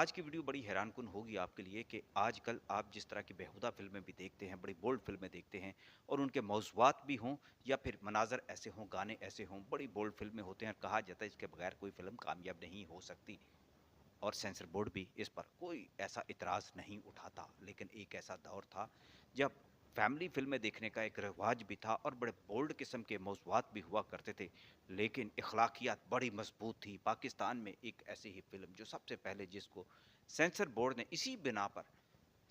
आज की वीडियो बड़ी हैरानकुन होगी आपके लिए कि आजकल आप जिस तरह की बेहुदा फ़िल्में भी देखते हैं, बड़ी बोल्ड फ़िल्में देखते हैं और उनके मौज़ूआत भी हों या फिर मनाज़र ऐसे हों, गाने ऐसे हों, बड़ी बोल्ड फ़िल्में होते हैं और कहा जाता है इसके बगैर कोई फ़िल्म कामयाब नहीं हो सकती। और सेंसर बोर्ड भी इस पर कोई ऐसा इतराज़ नहीं उठाता। लेकिन एक ऐसा दौर था जब फैमिली फ़िल्में देखने का एक रिवाज भी था और बड़े बोल्ड किस्म के मौज़ूआत भी हुआ करते थे, लेकिन अखलाकियात बड़ी मज़बूत थी। पाकिस्तान में एक ऐसी ही फ़िल्म जो सबसे पहले जिसको सेंसर बोर्ड ने इसी बिना पर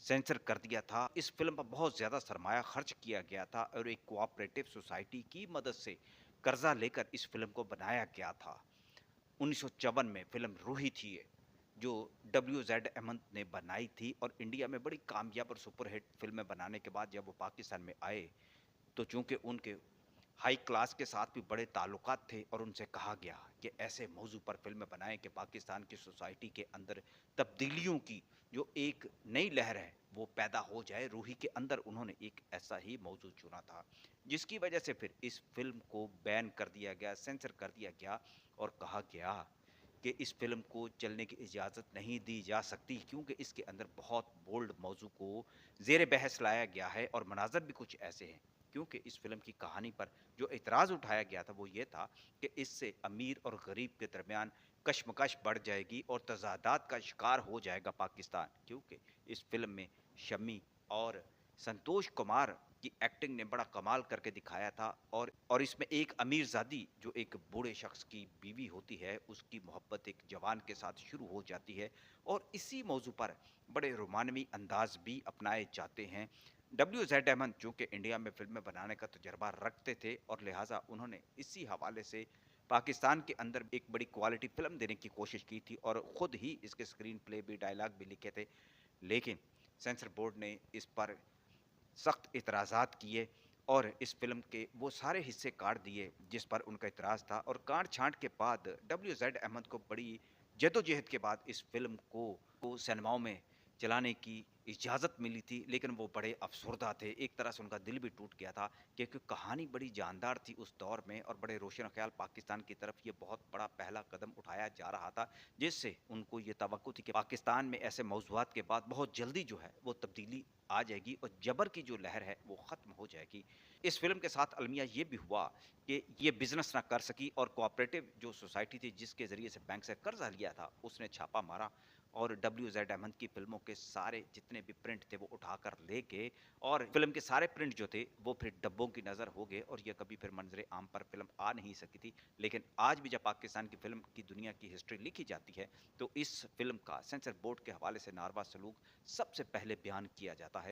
सेंसर कर दिया था, इस फ़िल्म पर बहुत ज़्यादा सरमाया खर्च किया गया था और एक कोऑपरेटिव सोसाइटी की मदद से कर्ज़ा लेकर इस फ़िल्म को बनाया गया था। 1954 में फ़िल्म रूही थी ये, जो डब्ल्यू.ज़ेड. अहमद ने बनाई थी और इंडिया में बड़ी कामयाब और सुपरहिट फ़िल्में बनाने के बाद जब वो पाकिस्तान में आए, तो चूँकि उनके हाई क्लास के साथ भी बड़े ताल्लुकात थे और उनसे कहा गया कि ऐसे मौज़ू पर फ़िल्में बनाएँ कि पाकिस्तान की सोसाइटी के अंदर तब्दीलियों की जो एक नई लहर है, वो पैदा हो जाए। रूही के अंदर उन्होंने एक ऐसा ही मौज़ू चुना था, जिसकी वजह से फिर इस फ़िल्म को बैन कर दिया गया, सेंसर कर दिया गया और कहा गया कि इस फ़िल्म को चलने की इजाज़त नहीं दी जा सकती क्योंकि इसके अंदर बहुत बोल्ड मौज़ू को ज़ेर बहस लाया गया है और मनाज़र भी कुछ ऐसे हैं। क्योंकि इस फ़िल्म की कहानी पर जो एतराज़ उठाया गया था वो ये था कि इससे अमीर और गरीब के दरमियान कशमकश बढ़ जाएगी और तज़ादात का शिकार हो जाएगा पाकिस्तान। क्योंकि इस फ़िल्म में शम्मी और संतोष कुमार की एक्टिंग ने बड़ा कमाल करके दिखाया था और इसमें एक अमीरज़ादी जो एक बूढ़े शख्स की बीवी होती है, उसकी मोहब्बत एक जवान के साथ शुरू हो जाती है और इसी मौज़ू पर बड़े रोमानवी अंदाज़ भी अपनाए जाते हैं। डब्ल्यू.ज़ेड. अहमद चूँकि इंडिया में फ़िल्में बनाने का तजुर्बा रखते थे और लिहाज़ा उन्होंने इसी हवाले से पाकिस्तान के अंदर एक बड़ी क्वालिटी फ़िल्म देने की कोशिश की थी और ख़ुद ही इसके स्क्रीन प्ले भी, डायलॉग भी लिखे थे। लेकिन सेंसर बोर्ड ने इस पर सख्त इतराज़ात किए और इस फ़िल्म के वो सारे हिस्से काट दिए जिस पर उनका इतराज़ था और काट-छाँट के बाद डब्ल्यू.ज़ेड. अहमद को बड़ी जद्दोजहद के बाद इस फ़िल्म को सिनेमाओं में चलाने की इजाज़त मिली थी, लेकिन वो बड़े अफ़सरदा थे। एक तरह से उनका दिल भी टूट गया था क्योंकि कहानी बड़ी जानदार थी उस दौर में और बड़े रोशन ख़याल पाकिस्तान की तरफ ये बहुत बड़ा पहला कदम उठाया जा रहा था, जिससे उनको ये तवक्को थी कि पाकिस्तान में ऐसे मौज़ूआत के बाद बहुत जल्दी जो है वो तब्दीली आ जाएगी और जबर की जो लहर है वो ख़त्म हो जाएगी। इस फ़िल्म के साथ अलमिया ये भी हुआ कि ये बिज़नेस ना कर सकी और कोऑपरेटिव जो सोसाइटी थी जिसके ज़रिए से बैंक से कर्ज़ा लिया था, उसने छापा मारा और डब्ल्यू.ज़ेड. अहमद की फ़िल्मों के सारे जितने भी प्रिंट थे वो उठाकर ले गए और फ़िल्म के सारे प्रिंट जो थे वो फिर डब्बों की नज़र हो गए और ये कभी फिर मंज़रे आम पर फ़िल्म आ नहीं सकी थी। लेकिन आज भी जब पाकिस्तान की फ़िल्म की दुनिया की हिस्ट्री लिखी जाती है, तो इस फ़िल्म का सेंसर बोर्ड के हवाले से नारवा सलूक सबसे पहले बयान किया जाता है।